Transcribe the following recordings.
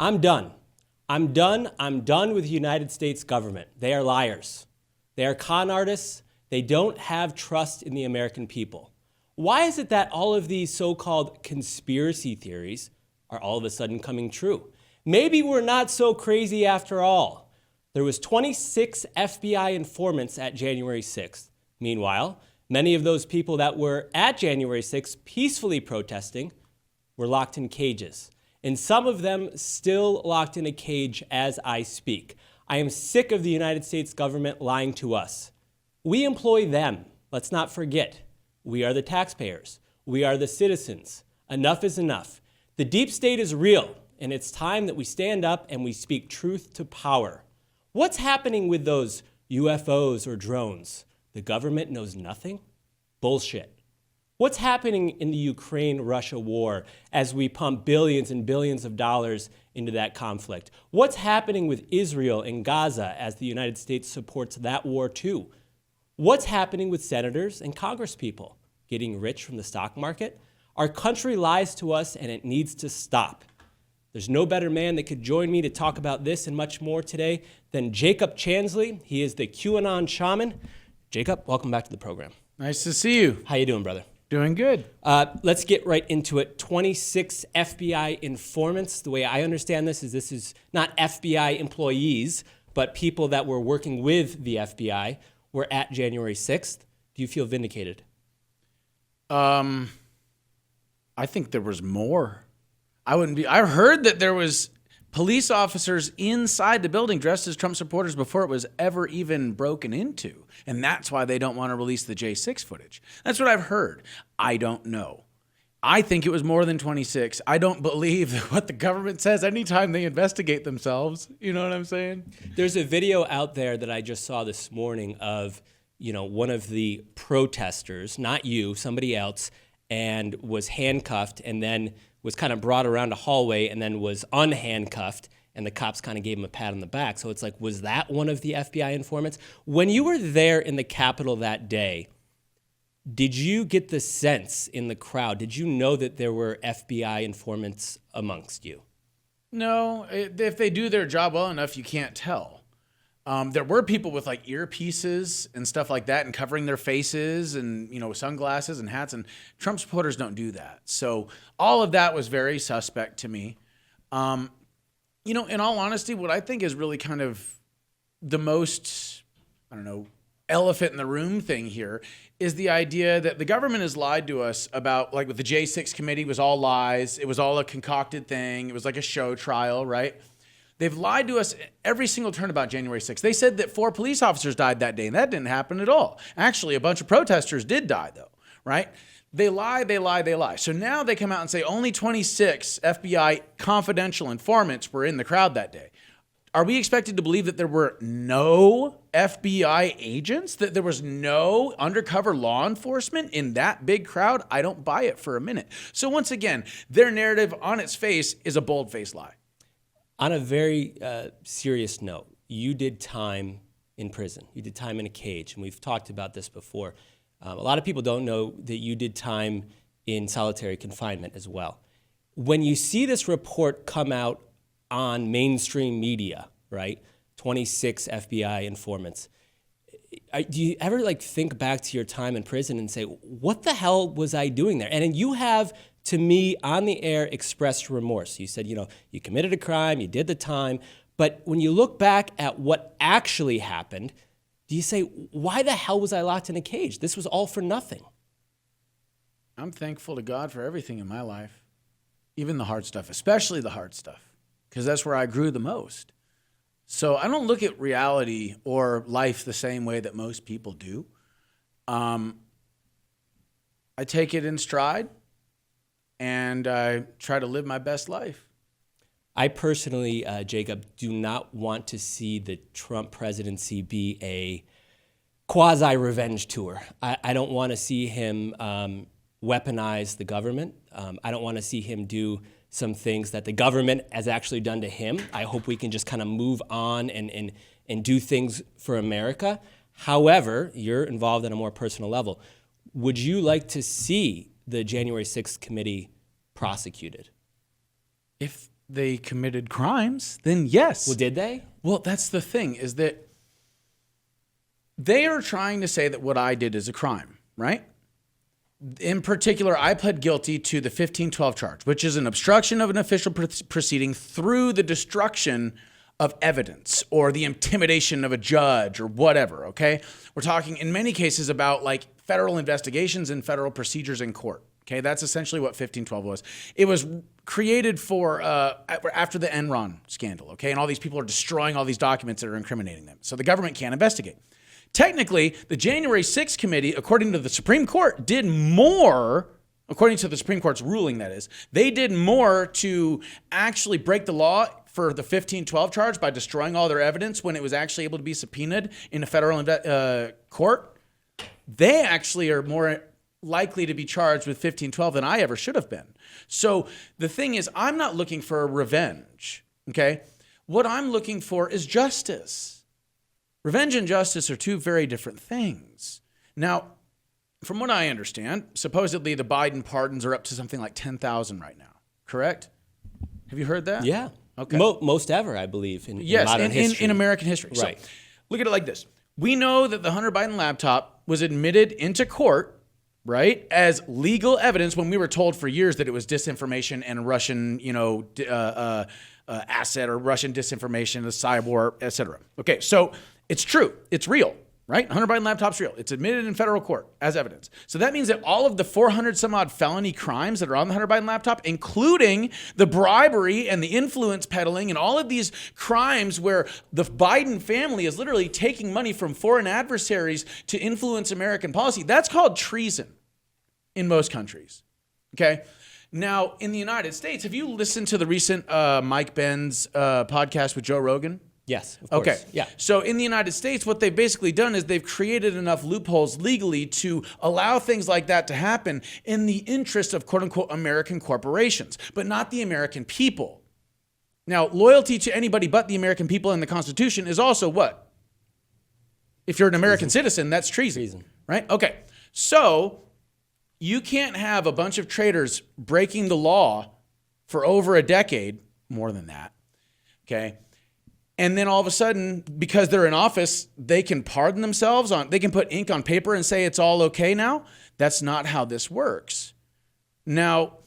I'm done. I'm done with the United States government. They are liars. They are con artists. They don't have trust in the American people. Why is it that all of these so-called conspiracy theories are all of a sudden coming true? Maybe we're not so crazy after all. There was 26 FBI informants at January 6th. Meanwhile, many of those people that were at January 6th peacefully protesting were locked in cages. And some of them still locked in a cage as I speak. I am sick of the United States government lying to us. We employ them. Let's not forget. We are the taxpayers. We are the citizens. Enough is enough. The deep state is real, and it's time that we stand up and we speak truth to power. What's happening with those UFOs or drones? The government knows nothing? Bullshit. What's happening in the Ukraine-Russia war as we pump billions and billions of dollars into that conflict? What's happening with Israel and Gaza as the United States supports that war too? What's happening with senators and congresspeople getting rich from the stock market? Our country lies to us and it needs to stop. There's no better man that could join me to talk about this and much more today than Jacob Chansley. He is the Qanan Shaman. Jacob, welcome back to the program. Nice to see you. How you doing, brother? Doing good. Let's get right into it. 26 FBI informants. The way I understand this is not FBI employees, but people that were working with the FBI were at January 6th. Do you feel vindicated? I think there was more. I heard that there was police officers inside the building dressed as Trump supporters before it was ever even broken into. And that's why they don't want to release the J6 footage. That's what I've heard. I don't know. I think it was more than 26. I don't believe what the government says anytime they investigate themselves. You know what I'm saying? There's a video out there that I just saw this morning of, one of the protesters, not you, somebody else, and was handcuffed and then was kind of brought around a hallway and then was unhandcuffed, and the cops kind of gave him a pat on the back. So it's like, was that one of the FBI informants? When you were there in the Capitol that day, did you get the sense in the crowd, did you know that there were FBI informants amongst you? No, if they do their job well enough, you can't tell. There were people with like earpieces and stuff like that and covering their faces and, sunglasses and hats, and Trump supporters don't do that. So all of that was very suspect to me. In all honesty, what I think is really kind of the most, elephant in the room thing here is the idea that the government has lied to us about, like with the J6 committee, was all lies. It was all a concocted thing. It was like a show trial, right? They've lied to us every single turn about January 6th. They said that 4 police officers died that day, and that didn't happen at all. Actually, a bunch of protesters did die, though, right? They lie. So now they come out and say only 26 FBI confidential informants were in the crowd that day. Are we expected to believe that there were no FBI agents, that there was no undercover law enforcement in that big crowd? I don't buy it for a minute. So once again, their narrative on its face is a bold-faced lie. On a very serious note, you did time in prison. You did time in a cage, and we've talked about this before. A lot of people don't know that you did time in solitary confinement as well. When you see this report come out on mainstream media, right, 26 FBI informants, do you ever think back to your time in prison and say, what the hell was I doing there? And you have, to me, on the air, expressed remorse. You said, you committed a crime, you did the time, but when you look back at what actually happened, do you say, why the hell was I locked in a cage? This was all for nothing. I'm thankful to God for everything in my life, even the hard stuff, especially the hard stuff, because that's where I grew the most. So I don't look at reality or life the same way that most people do. I take it in stride, and I try to live my best life. I personally, Jacob, do not want to see the Trump presidency be a quasi-revenge tour. I don't want to see him weaponize the government. I don't want to see him do some things that the government has actually done to him. I hope we can just kind of move on and do things for America. However, you're involved on a more personal level. Would you like to see the January 6th committee prosecuted? If they committed crimes, then yes. Well, did they? Well, that's the thing, is that they are trying to say that what I did is a crime, right? In particular, I pled guilty to the 1512 charge, which is an obstruction of an official proceeding through the destruction of evidence or the intimidation of a judge or whatever, okay? We're talking in many cases about like federal investigations and federal procedures in court, okay? That's essentially what 1512 was. It was created for after the Enron scandal, okay? And all these people are destroying all these documents that are incriminating them. So the government can't investigate. Technically, the January 6th committee, according to the Supreme Court, did more, according to the Supreme Court's ruling, that is, they did more to actually break the law for the 1512 charge by destroying all their evidence when it was actually able to be subpoenaed in a federal court. They actually are more likely to be charged with 1512 than I ever should have been. So the thing is, I'm not looking for revenge, okay? What I'm looking for is justice. Revenge and justice are two very different things. Now, from what I understand, supposedly the Biden pardons are up to something like 10,000 right now, correct? Have you heard that? Yeah. Okay. Most ever, I believe, in modern history. In American history. Right. So look at it like this. We know that the Hunter Biden laptop was admitted into court, right, as legal evidence when we were told for years that it was disinformation and Russian, asset or Russian disinformation, the cyber, et cetera. Okay, so it's true. It's real, right? Hunter Biden laptop's real. It's admitted in federal court as evidence. So that means that all of the 400 some odd felony crimes that are on the Hunter Biden laptop, including the bribery and the influence peddling and all of these crimes where the Biden family is literally taking money from foreign adversaries to influence American policy, that's called treason in most countries, okay? Now, in the United States, have you listened to the recent Mike Benz podcast with Joe Rogan? Yes, of course. Okay. Yeah. So in the United States, what they've basically done is they've created enough loopholes legally to allow things like that to happen in the interest of quote unquote American corporations, but not the American people. Now, loyalty to anybody but the American people and the Constitution is also what? If you're an American citizen, that's treason. Right? Okay. So you can't have a bunch of traitors breaking the law for over a decade, more than that, okay? And then all of a sudden, because they're in office, they can pardon themselves they can put ink on paper and say it's all okay now. That's not how this works. Now,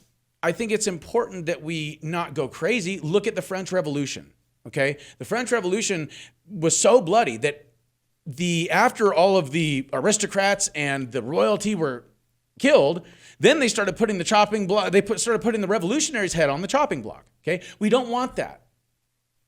I think it's important that we not go crazy. Look at the French Revolution, okay? The French Revolution was so bloody that after all of the aristocrats and the royalty were killed, then they started putting the chopping block, started putting the revolutionary's head on the chopping block, okay? We don't want that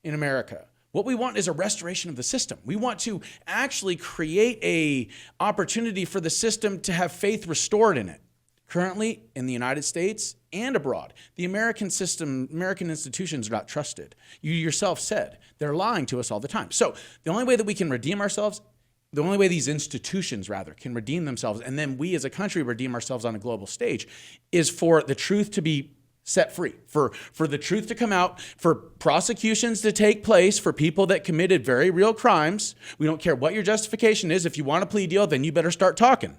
in America. What we want is a restoration of the system. We want to actually create a opportunity for the system to have faith restored in it. Currently, in the United States and abroad, the American system, American institutions are not trusted. You yourself said they're lying to us all the time. So the only way that we can redeem ourselves, the only way these institutions, rather, can redeem themselves, and then we as a country redeem ourselves on a global stage, is for the truth to be set free, for the truth to come out, for prosecutions to take place for people that committed very real crimes. We don't care what your justification is. If you want a plea deal, then you better start talking.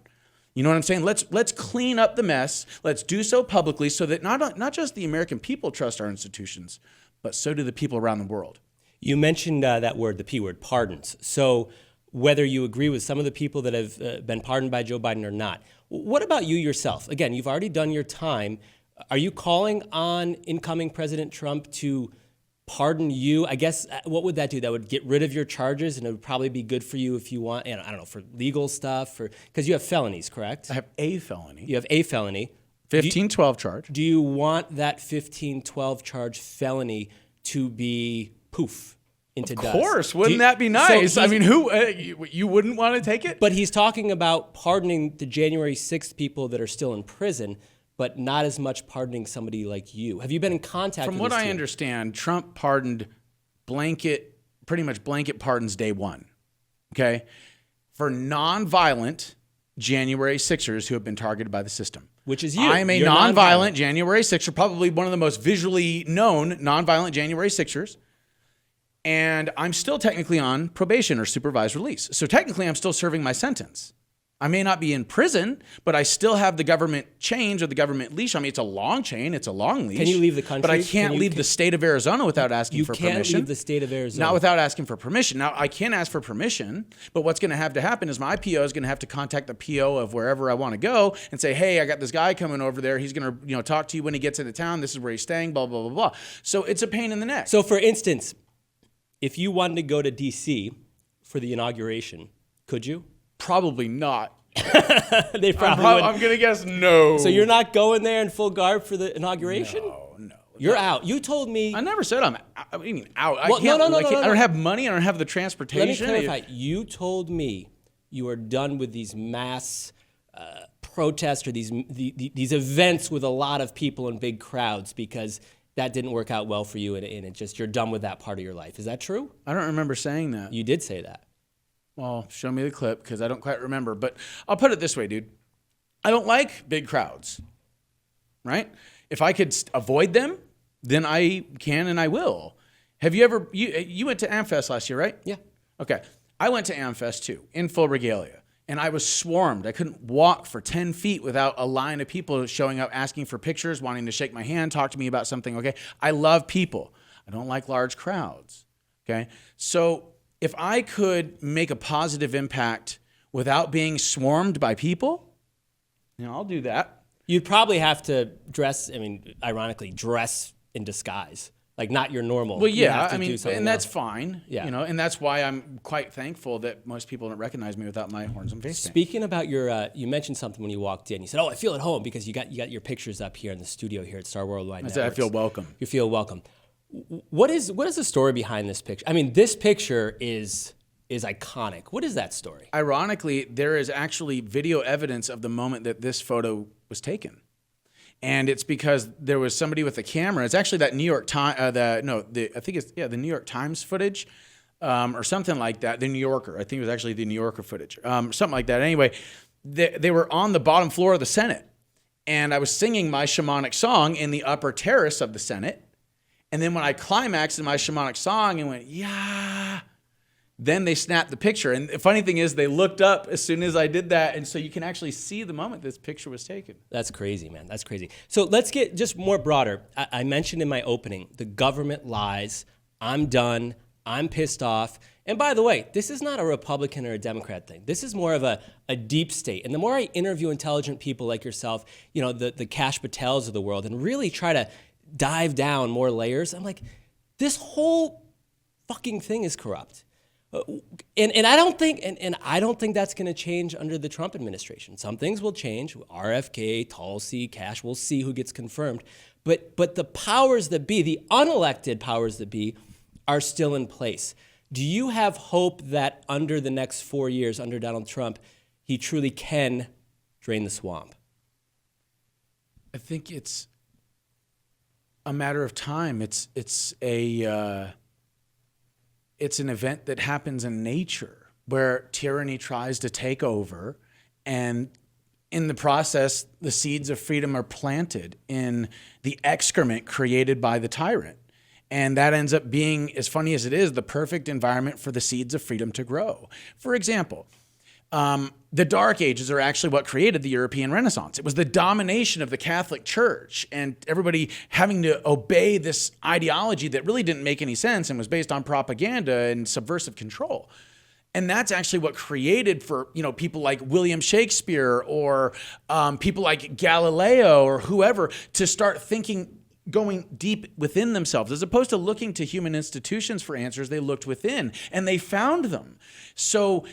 You know what I'm saying? Let's clean up the mess. Let's do so publicly so that not just the American people trust our institutions, but so do the people around the world. You mentioned that word, the P word, pardons. So whether you agree with some of the people that have been pardoned by Joe Biden or not, what about you yourself? Again, you've already done your time. Are you calling on incoming President Trump to pardon you? I guess, what would that do? That would get rid of your charges, and it would probably be good for you if you want, I don't know, for legal stuff, because you have felonies, correct? I have a felony. You have a felony. 1512 charge. Do you want that 1512 charge felony to be poof into dust? Of course. Wouldn't that be nice? So I mean, who you wouldn't want to take it? But he's talking about pardoning the January 6th people that are still in prison, but not as much pardoning somebody like you. Have you been in contact with From what his I team? understand, Trump pardoned pretty much blanket pardons day one, okay, for nonviolent January 6ers who have been targeted by the system. Which is you. I am a You're nonviolent January 6er, probably one of the most visually known nonviolent January 6ers. And I'm still technically on probation or supervised release. So technically I'm still serving my sentence. I may not be in prison, but I still have the government chains or the government leash on me. It's a long chain. It's a long leash. Can you leave the country? But I can't leave the state of Arizona without asking for permission. You can't leave the state of Arizona. Not without asking for permission. Now, I can ask for permission, but what's going to have to happen is my PO is going to have to contact the PO of wherever I want to go and say, hey, I got this guy coming over there. He's going to talk to you when he gets into town. This is where he's staying, blah, blah, blah, blah. So it's a pain in the neck. So, for instance, if you wanted to go to D.C. for the inauguration, could you? Probably not. They probably wouldn't. I'm going to guess no. So you're not going there in full garb for the inauguration? No. You're out. You told me. I never said I'm out. I mean, out. Well, no. I don't have money. I don't have the transportation. Let me clarify. You told me you are done with these mass protests or these events with a lot of people and big crowds because that didn't work out well for you and it just you're done with that part of your life. Is that true? I don't remember saying that. You did say that. Well, show me the clip because I don't quite remember. But I'll put it this way, dude. I don't like big crowds, right? If I could avoid them, then I can and I will. Have you ever, you went to AmFest last year, right? Yeah. Okay. I went to AmFest too, in full regalia. And I was swarmed. I couldn't walk for 10 feet without a line of people showing up, asking for pictures, wanting to shake my hand, talk to me about something, okay? I love people. I don't like large crowds, okay? So if I could make a positive impact without being swarmed by people, I'll do that. You'd probably have to dress, ironically, dress in disguise. Like not your normal. Well, yeah, and that's fine. Yeah. And that's why I'm quite thankful that most people don't recognize me without my horns and face paint. Speaking about your, you mentioned something when you walked in. You said, "Oh, I feel at home," because you got your pictures up here in the studio here at Star Worldwide Networks. I feel welcome. You feel welcome. What is the story behind this picture? I mean, this picture is iconic. What is that story? Ironically, there is actually video evidence of the moment that this photo was taken. And it's because there was somebody with a camera. It's actually that New York Times, the New York Times footage, or something like that. The New Yorker. I think it was actually the New Yorker footage, something like that. Anyway, they were on the bottom floor of the Senate, and I was singing my shamanic song in the upper terrace of the Senate. And then when I climaxed in my shamanic song and went, yeah, then they snapped the picture. And the funny thing is they looked up as soon as I did that. And so you can actually see the moment this picture was taken. That's crazy, man. That's crazy. So let's get just more broader. I mentioned in my opening, the government lies. I'm done. I'm pissed off. And by the way, this is not a Republican or a Democrat thing. This is more of a deep state. And the more I interview intelligent people like yourself, the Kash Patels of the world, and really try to dive down more layers, I'm like, this whole fucking thing is corrupt. And I don't think that's going to change under the Trump administration. Some things will change. RFK, Tulsi, Kash, we'll see who gets confirmed. But the powers that be, the unelected powers that be, are still in place. Do you have hope that under the next 4 years, under Donald Trump, he truly can drain the swamp? I think it's a matter of time. It's an event that happens in nature where tyranny tries to take over, and in the process, the seeds of freedom are planted in the excrement created by the tyrant. And that ends up being, as funny as it is, the perfect environment for the seeds of freedom to grow. For example, the Dark Ages are actually what created the European Renaissance. It was the domination of the Catholic Church and everybody having to obey this ideology that really didn't make any sense and was based on propaganda and subversive control. And that's actually what created for people like William Shakespeare or people like Galileo or whoever to start thinking, going deep within themselves. As opposed to looking to human institutions for answers, they looked within and they found them. So,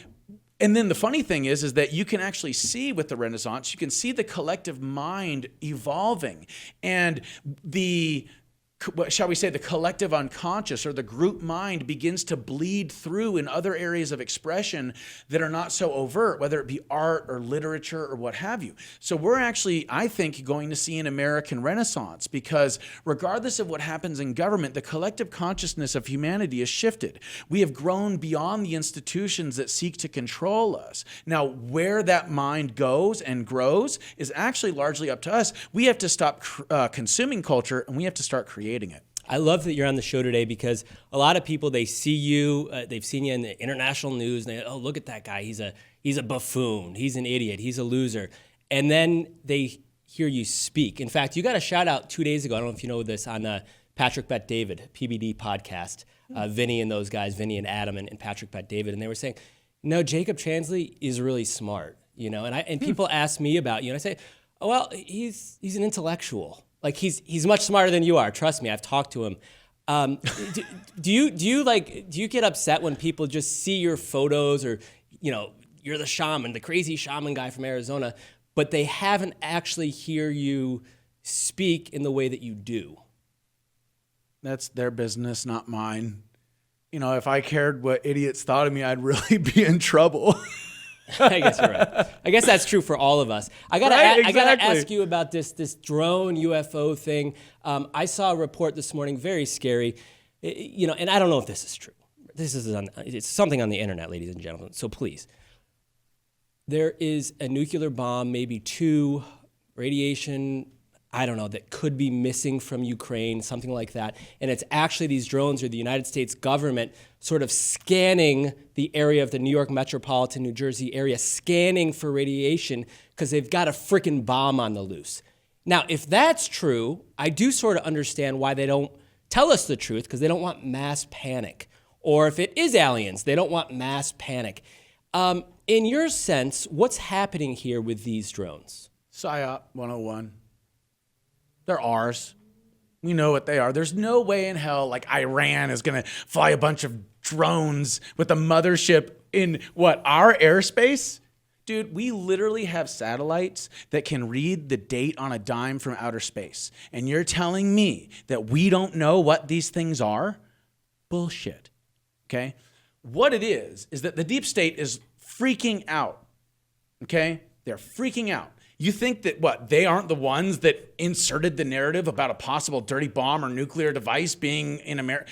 and then the funny thing is that you can actually see with the Renaissance, you can see the collective mind evolving and shall we say, the collective unconscious or the group mind begins to bleed through in other areas of expression that are not so overt, whether it be art or literature or what have you. So we're actually, I think, going to see an American Renaissance because regardless of what happens in government, the collective consciousness of humanity has shifted. We have grown beyond the institutions that seek to control us. Now, where that mind goes and grows is actually largely up to us. We have to stop consuming culture and we have to start creating it. I love that you're on the show today because a lot of people, they see you, they've seen you in the international news, and they, oh, look at that guy. He's a buffoon. He's an idiot. He's a loser. And then they hear you speak. In fact, you got a shout out 2 days ago. I don't know if you know this, on Patrick Bet David, PBD podcast. Vinny and those guys, Vinny and Adam and Patrick Bet David, and they were saying, no, Jacob Chansley is really smart, you know. And people ask me about you, and I say, oh, well, he's an intellectual. Like he's much smarter than you are. Trust me, I've talked to him. Do you get upset when people just see your photos, or you're the shaman, the crazy shaman guy from Arizona, but they haven't actually hear you speak in the way that you do? That's their business, not mine. If I cared what idiots thought of me, I'd really be in trouble. I guess you're right. I guess that's true for all of us. I gotta ask you about this drone UFO thing. I saw a report this morning, very scary. And I don't know if this is true. It's something on the internet, ladies and gentlemen. So please, there is a nuclear bomb, maybe two, radiation, I don't know, that could be missing from Ukraine, something like that. And it's actually these drones, or the United States government sort of scanning the area of the New York metropolitan, New Jersey area, scanning for radiation because they've got a freaking bomb on the loose. Now, if that's true, I do sort of understand why they don't tell us the truth, because they don't want mass panic. Or if it is aliens, they don't want mass panic. In your sense, what's happening here with these drones? PSYOP 101. They're ours. We know what they are. There's no way in hell like Iran is going to fly a bunch of drones with a mothership in our airspace? Dude, we literally have satellites that can read the date on a dime from outer space. And you're telling me that we don't know what these things are? Bullshit. Okay? What it is that the deep state is freaking out. Okay? They're freaking out. You think that, they aren't the ones that inserted the narrative about a possible dirty bomb or nuclear device being in America?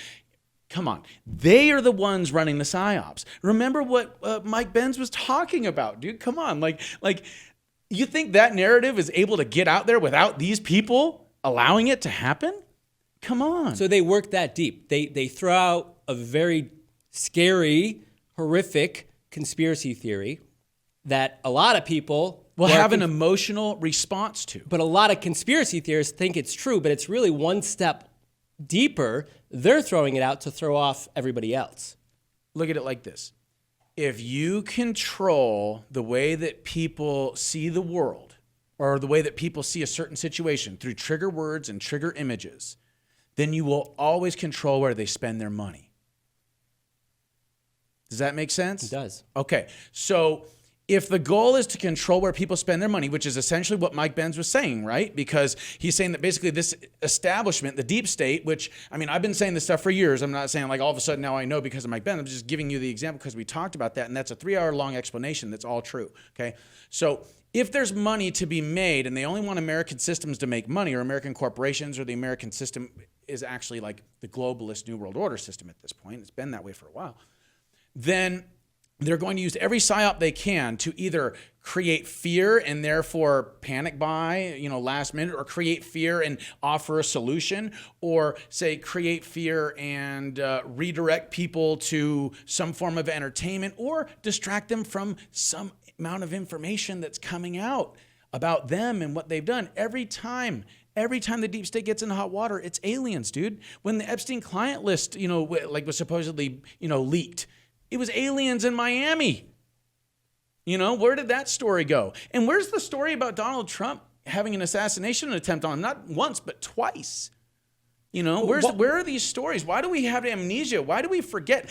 Come on. They are the ones running the PSYOPs. Remember what Mike Benz was talking about, dude. Come on. Like, you think that narrative is able to get out there without these people allowing it to happen? Come on. So they work that deep. They throw out a very scary, horrific conspiracy theory that a lot of people will have an emotional response to. But a lot of conspiracy theorists think it's true, but it's really one step deeper. They're throwing it out to throw off everybody else. Look at it like this. If you control the way that people see the world, or the way that people see a certain situation through trigger words and trigger images, then you will always control where they spend their money. Does that make sense? It does. Okay, so if the goal is to control where people spend their money, which is essentially what Mike Benz was saying, right? Because he's saying that basically this establishment, the deep state, which, I've been saying this stuff for years. I'm not saying like all of a sudden now I know because of Mike Benz. I'm just giving you the example because we talked about that, and that's a 3-hour-long explanation that's all true, okay? So if there's money to be made and they only want American systems to make money, or American corporations, or the American system is actually like the globalist New World Order system at this point, it's been that way for a while, then they're going to use every PSYOP they can to either create fear and therefore panic buy, last minute, or create fear and offer a solution, or say create fear and redirect people to some form of entertainment, or distract them from some amount of information that's coming out about them and what they've done. Every time the deep state gets into hot water, it's aliens, dude. When the Epstein client list, was supposedly, leaked, it was aliens in Miami. Where did that story go? And where's the story about Donald Trump having an assassination attempt on him? Not once, but twice. Where are these stories? Why do we have amnesia? Why do we forget?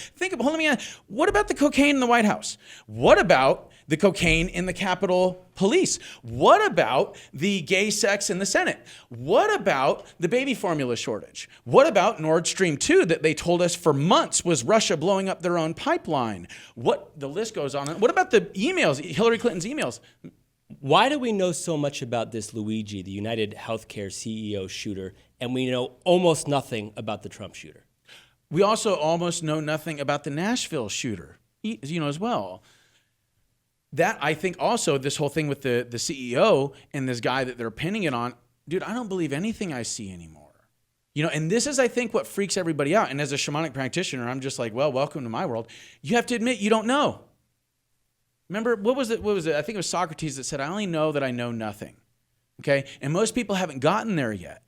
What about the cocaine in the White House? What about the cocaine in the Capitol Police? What about the gay sex in the Senate? What about the baby formula shortage? What about Nord Stream 2 that they told us for months was Russia blowing up their own pipeline? The list goes on. What about the emails, Hillary Clinton's emails? Why do we know so much about this Luigi, the United Healthcare CEO shooter, and we know almost nothing about the Trump shooter? We also almost know nothing about the Nashville shooter, as well. That, I think also, this whole thing with the CEO and this guy that they're pinning it on, dude, I don't believe anything I see anymore. And this is, I think, what freaks everybody out. And as a shamanic practitioner, I'm just like, well, welcome to my world. You have to admit you don't know. Remember, what was it? I think it was Socrates that said, I only know that I know nothing. Okay? And most people haven't gotten there yet.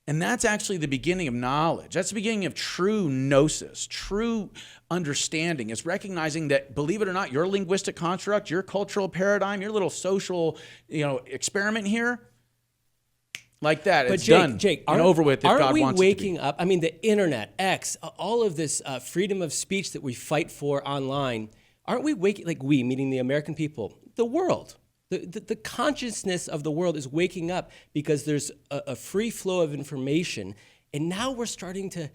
And that's actually the beginning of knowledge. That's the beginning of true gnosis, true understanding. It's recognizing that, believe it or not, your linguistic construct, your cultural paradigm, your little social, experiment here, like that, but it's Jake, done Jake, and over with if God aren't we wants waking it to be. up? I mean, the internet, X, all of this freedom of speech that we fight for online, aren't we waking, like we, meaning the American people, the world, the consciousness of the world is waking up because there's a free flow of information, and now we're starting to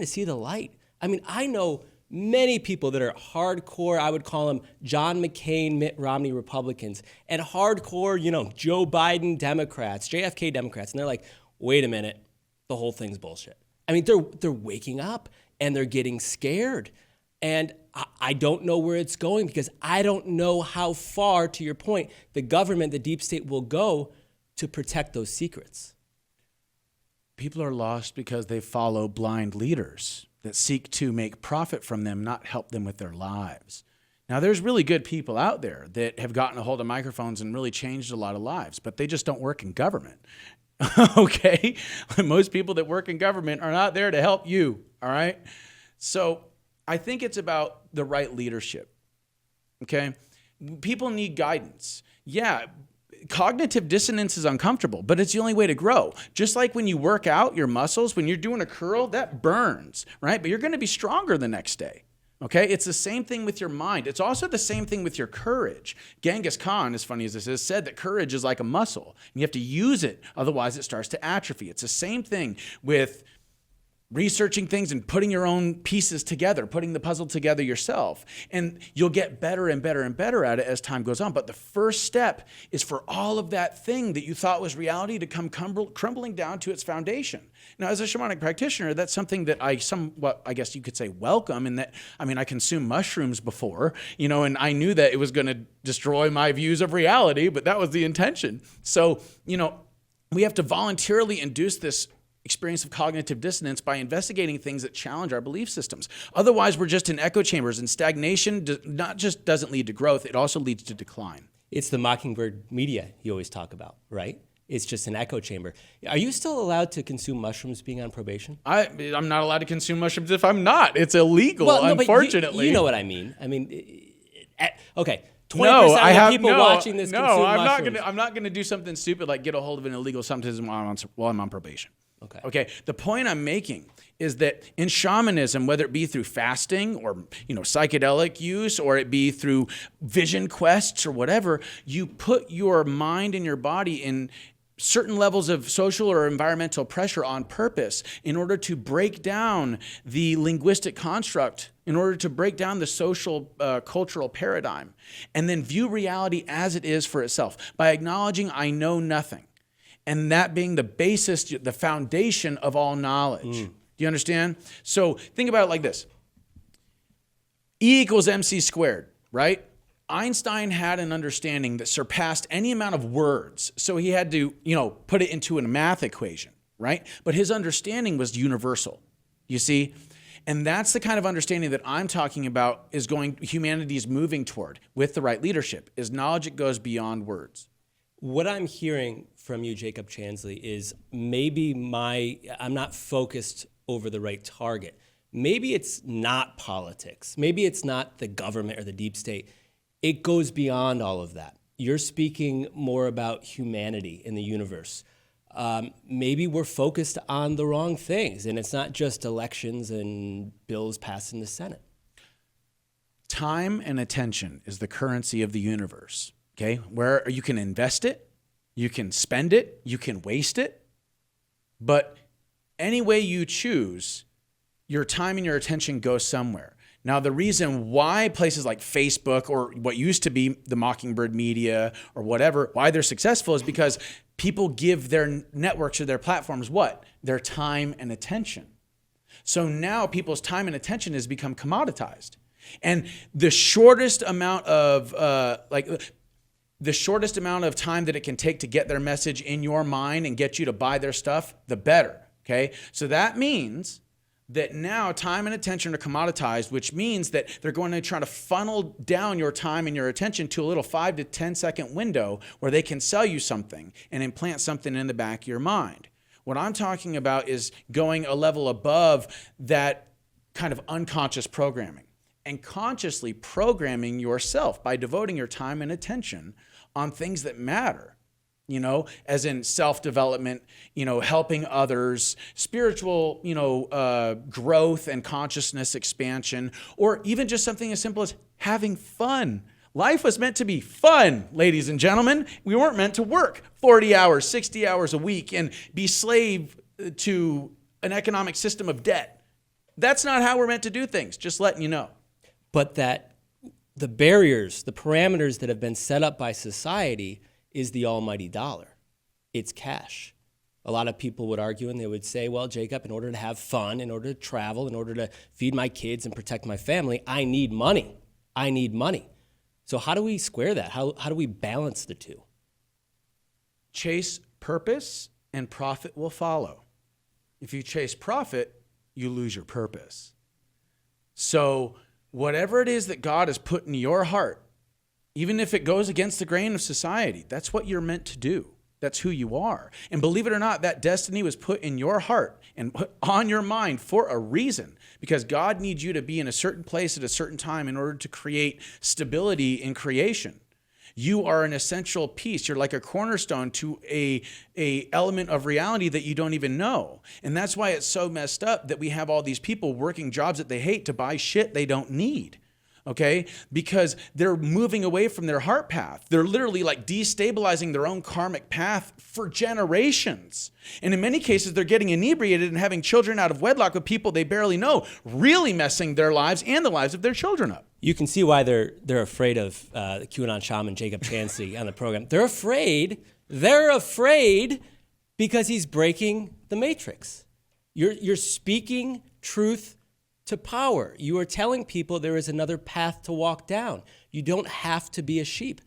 see the light. I mean, I know many people that are hardcore, I would call them John McCain, Mitt Romney Republicans, and hardcore, Joe Biden Democrats, JFK Democrats, and they're like, wait a minute, the whole thing's bullshit. I mean, they're waking up and they're getting scared. And I don't know where it's going because I don't know how far, to your point, the government, the deep state will go to protect those secrets. People are lost because they follow blind leaders that seek to make profit from them, not help them with their lives. Now, there's really good people out there that have gotten a hold of microphones and really changed a lot of lives, but they just don't work in government. Okay? Most people that work in government are not there to help you, all right? So I think it's about the right leadership, okay? People need guidance. Yeah, cognitive dissonance is uncomfortable, but it's the only way to grow. Just like when you work out your muscles, when you're doing a curl, that burns, right? But you're going to be stronger the next day, okay? It's the same thing with your mind. It's also the same thing with your courage. Genghis Khan, as funny as this is, said that courage is like a muscle, and you have to use it, otherwise it starts to atrophy. It's the same thing with researching things and putting your own pieces together, putting the puzzle together yourself. And you'll get better and better and better at it as time goes on. But the first step is for all of that thing that you thought was reality to come crumbling down to its foundation. Now, as a shamanic practitioner, that's something that I guess you could say, welcome, in that, I consumed mushrooms before, and I knew that it was going to destroy my views of reality, but that was the intention. So, we have to voluntarily induce this experience of cognitive dissonance by investigating things that challenge our belief systems. Otherwise, we're just in echo chambers, and stagnation not just doesn't lead to growth, it also leads to decline. It's the mockingbird media you always talk about, right? It's just an echo chamber. Are you still allowed to consume mushrooms being on probation? I'm not allowed to consume mushrooms if I'm not. It's illegal, well, no, unfortunately. But you know what I mean. Okay. 20% of the people watching this consume mushrooms. I'm not gonna do something stupid like get a hold of an illegal substance while I'm on probation. Okay. The point I'm making is that in shamanism, whether it be through fasting or psychedelic use, or it be through vision quests or whatever, you put your mind and your body in certain levels of social or environmental pressure on purpose in order to break down the linguistic construct, in order to break down the social cultural paradigm, and then view reality as it is for itself by acknowledging I know nothing. And that being the basis, the foundation of all knowledge. Do you understand? So think about it like this. E equals MC squared, right? Einstein had an understanding that surpassed any amount of words. So he had to, put it into a math equation, right? But his understanding was universal, you see? And that's the kind of understanding that I'm talking about humanity is moving toward with the right leadership, is knowledge that goes beyond words. What I'm hearing from you, Jacob Chansley, is maybe I'm not focused over the right target. Maybe it's not politics. Maybe it's not the government or the deep state. It goes beyond all of that. You're speaking more about humanity in the universe. Maybe we're focused on the wrong things, and it's not just elections and bills passed in the Senate. Time and attention is the currency of the universe. Okay, where you can invest it, you can spend it, you can waste it, but any way you choose, your time and your attention go somewhere. Now, the reason why places like Facebook or what used to be the Mockingbird media or whatever, why they're successful is because people give their networks or their platforms what? Their time and attention. So now people's time and attention has become commoditized. And the shortest amount of time that it can take to get their message in your mind and get you to buy their stuff, the better. Okay, so that means that now time and attention are commoditized, which means that they're going to try to funnel down your time and your attention to a little 5 to 10 second window where they can sell you something and implant something in the back of your mind. What I'm talking about is going a level above that kind of unconscious programming and consciously programming yourself by devoting your time and attention on things that matter. As in self-development, helping others, spiritual, growth and consciousness expansion, or even just something as simple as having fun. Life was meant to be fun, ladies and gentlemen. We weren't meant to work 40 hours, 60 hours a week and be slave to an economic system of debt. That's not how we're meant to do things, just letting you know. But that the barriers, the parameters that have been set up by society is the almighty dollar. It's cash. A lot of people would argue and they would say, well, Jacob, in order to have fun, in order to travel, in order to feed my kids and protect my family, I need money. I need money. So how do we square that? How do we balance the two? Chase purpose and profit will follow. If you chase profit, you lose your purpose. So whatever it is that God has put in your heart, even if it goes against the grain of society, that's what you're meant to do. That's who you are. And believe it or not, that destiny was put in your heart and put on your mind for a reason, because God needs you to be in a certain place at a certain time in order to create stability in creation. You are an essential piece. You're like a cornerstone to a element of reality that you don't even know. And that's why it's so messed up that we have all these people working jobs that they hate to buy shit they don't need. Okay? Because they're moving away from their heart path. They're literally like destabilizing their own karmic path for generations. And in many cases, they're getting inebriated and having children out of wedlock with people they barely know, really messing their lives and the lives of their children up. You can see why they're afraid of the Qanan Shaman, Jacob Chansley, on the program. They're afraid because he's breaking the matrix. You're speaking truth to power. You are telling people there is another path to walk down. You don't have to be a sheep.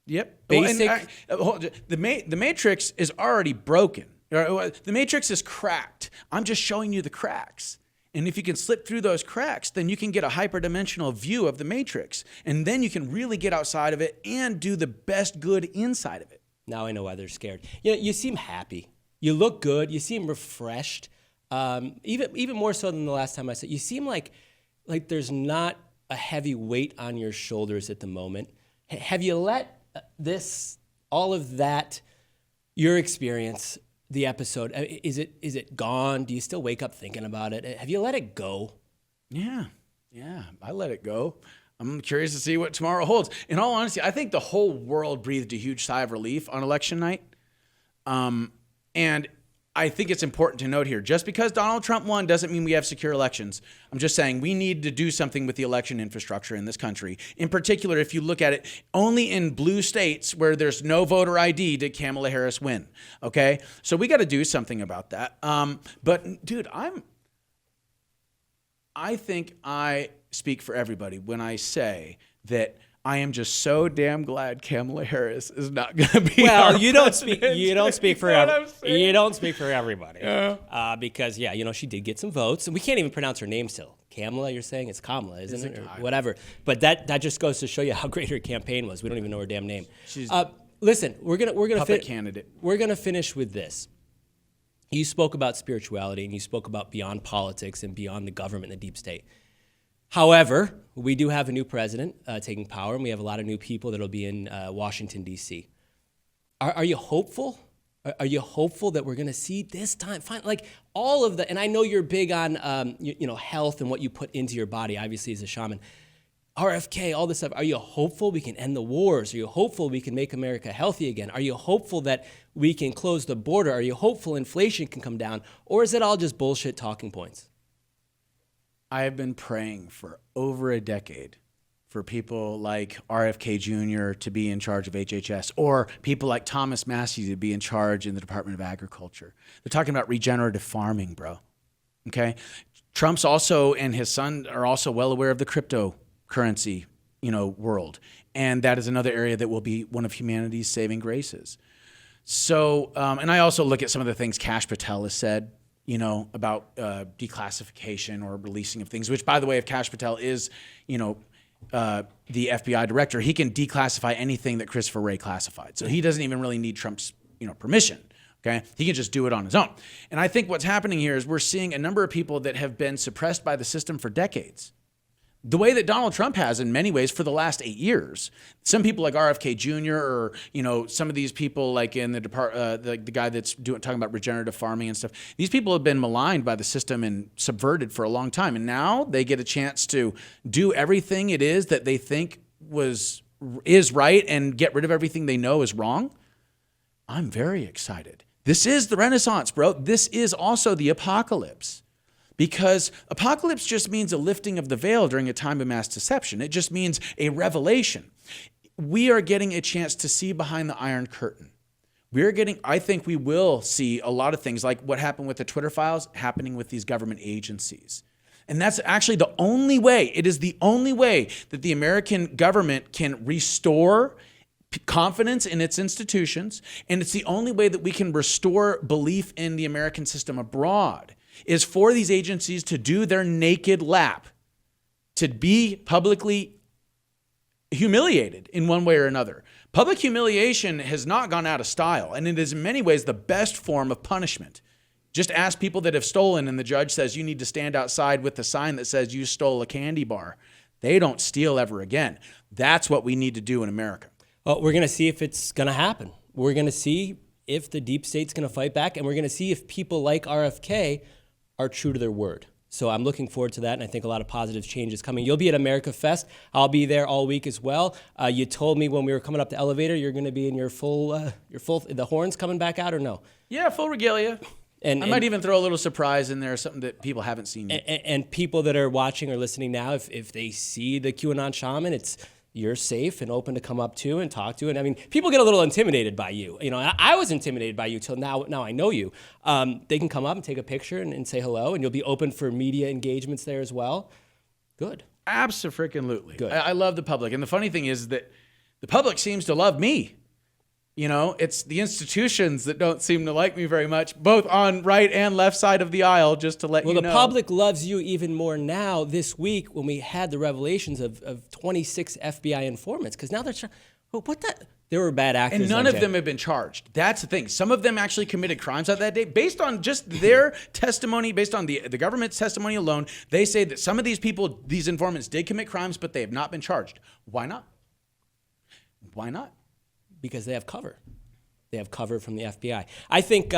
Yep. Basic. The matrix is already broken. The matrix is cracked. I'm just showing you the cracks. And if you can slip through those cracks, then you can get a hyperdimensional view of the matrix. And then you can really get outside of it and do the best good inside of it. Now I know why they're scared. You seem happy. You look good. You seem refreshed. Even more so than the last time I said, you seem like there's not a heavy weight on your shoulders at the moment. Have you let all of that, your experience, the episode, is it gone? Do you still wake up thinking about it? Have you let it go? Yeah, I let it go. I'm curious to see what tomorrow holds. In all honesty, I think the whole world breathed a huge sigh of relief on election night. And I think it's important to note here, just because Donald Trump won doesn't mean we have secure elections. I'm just saying we need to do something with the election infrastructure in this country. In particular, if you look at it, only in blue states where there's no voter ID did Kamala Harris win, okay? So we got to do something about that. But dude, I think I speak for everybody when I say that I am just so damn glad Kamala Harris is not going to be. Well, you don't speak for you don't speak for everybody. Yeah. Because she did get some votes, and we can't even pronounce her name still. Kamala, you're saying it's Kamala, isn't it? Or whatever. But that just goes to show you how great her campaign was. We don't even know her damn name. Listen, we're gonna candidate. We're gonna finish with this. You spoke about spirituality, and you spoke about beyond politics and beyond the government and the deep state. However, we do have a new president taking power, and we have a lot of new people that will be in Washington, D.C. Are you hopeful? Are you hopeful that we're going to see this time, all of the, and I know you're big on health and what you put into your body, obviously as a shaman, RFK, all this stuff. Are you hopeful we can end the wars? Are you hopeful we can make America healthy again? Are you hopeful that we can close the border? Are you hopeful inflation can come down? Or is it all just bullshit talking points? I have been praying for over a decade for people like RFK Jr. to be in charge of HHS, or people like Thomas Massey to be in charge in the Department of Agriculture. They're talking about regenerative farming, bro. Okay? Trump's also, and his son are also well aware of the cryptocurrency, world. And that is another area that will be one of humanity's saving graces. So, and I also look at some of the things Kash Patel has said. about declassification or releasing of things, which, by the way, if Kash Patel is, the FBI director, he can declassify anything that Christopher Wray classified. So he doesn't even really need Trump's, permission. Okay, he can just do it on his own. And I think what's happening here is we're seeing a number of people that have been suppressed by the system for decades. The way that Donald Trump has in many ways for the last 8 years. Some people like RFK Jr. or, some of these people like in the the guy that's talking about regenerative farming and stuff. These people have been maligned by the system and subverted for a long time. And now they get a chance to do everything it is that they think is right and get rid of everything they know is wrong. I'm very excited. This is the Renaissance, bro. This is also the apocalypse. Because apocalypse just means a lifting of the veil during a time of mass deception. It just means a revelation. We are getting a chance to see behind the Iron Curtain. I think we will see a lot of things like what happened with the Twitter files happening with these government agencies. And that's actually the only way, it is the only way that the American government can restore confidence in its institutions, and it's the only way that we can restore belief in the American system abroad, is for these agencies to do their naked lap, to be publicly humiliated in one way or another. Public humiliation has not gone out of style, and it is in many ways the best form of punishment. Just ask people that have stolen, and the judge says you need to stand outside with the sign that says you stole a candy bar. They don't steal ever again. That's what we need to do in America. Well, we're going to see if it's going to happen. We're going to see if the deep state's going to fight back, and we're going to see if people like RFK are true to their word. So I'm looking forward to that, and I think a lot of positive change is coming. You'll be at America Fest. I'll be there all week as well. You told me when we were coming up the elevator you're going to be in your full, the horns coming back out or no? Yeah, full regalia. And I might even throw a little surprise in there, something that people haven't seen yet. And people that are watching or listening now, if they see the Qanan Shaman, you're safe and open to come up to and talk to. And I mean, people get a little intimidated by you. I was intimidated by you till now I know you. They can come up and take a picture and say hello, and you'll be open for media engagements there as well. Good. Abso-freaking-lutely. Good. I love the public. And the funny thing is that the public seems to love me. It's the institutions that don't seem to like me very much, both on right and left side of the aisle, just to let you know. Well, the public loves you even more now this week when we had the revelations of 26 FBI informants, because now they're trying, there were bad actors. And none of them have been charged. That's the thing. Some of them actually committed crimes on that day. Based on just their testimony, based on the government's testimony alone, they say that some of these people, these informants, did commit crimes, but they have not been charged. Why not? Why not? Because they have cover. They have cover from the FBI. I think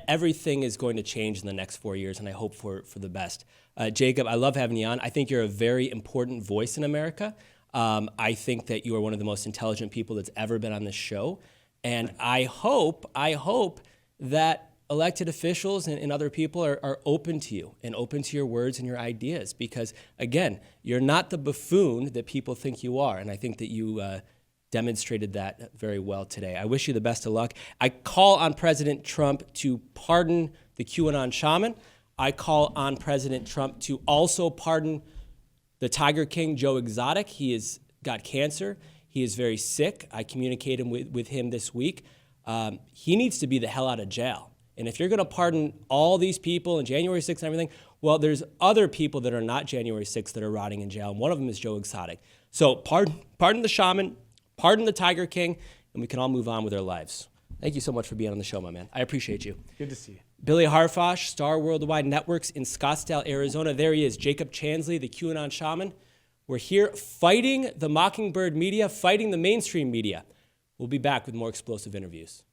everything is going to change in the next 4 years, and I hope for the best. Jacob, I love having you on. I think you're a very important voice in America. I think that you are one of the most intelligent people that's ever been on this show. And I hope that elected officials and other people are open to you and open to your words and your ideas. Because, again, you're not the buffoon that people think you are. And I think that you demonstrated that very well today. I wish you the best of luck. I call on President Trump to pardon the Qanan Shaman. I call on President Trump to also pardon the Tiger King, Joe Exotic. He has got cancer. He is very sick. I communicated with him this week. He needs to be the hell out of jail. And if you're going to pardon all these people and January 6th and everything, well, there's other people that are not January 6th that are rotting in jail, and one of them is Joe Exotic. So pardon the shaman, pardon the Tiger King, and we can all move on with our lives. Thank you so much for being on the show, my man. I appreciate you. Good to see you. Billy Harfosh, Star Worldwide Networks in Scottsdale, Arizona. There he is, Jacob Chansley, the Qanan Shaman. We're here fighting the Mockingbird media, fighting the mainstream media. We'll be back with more explosive interviews.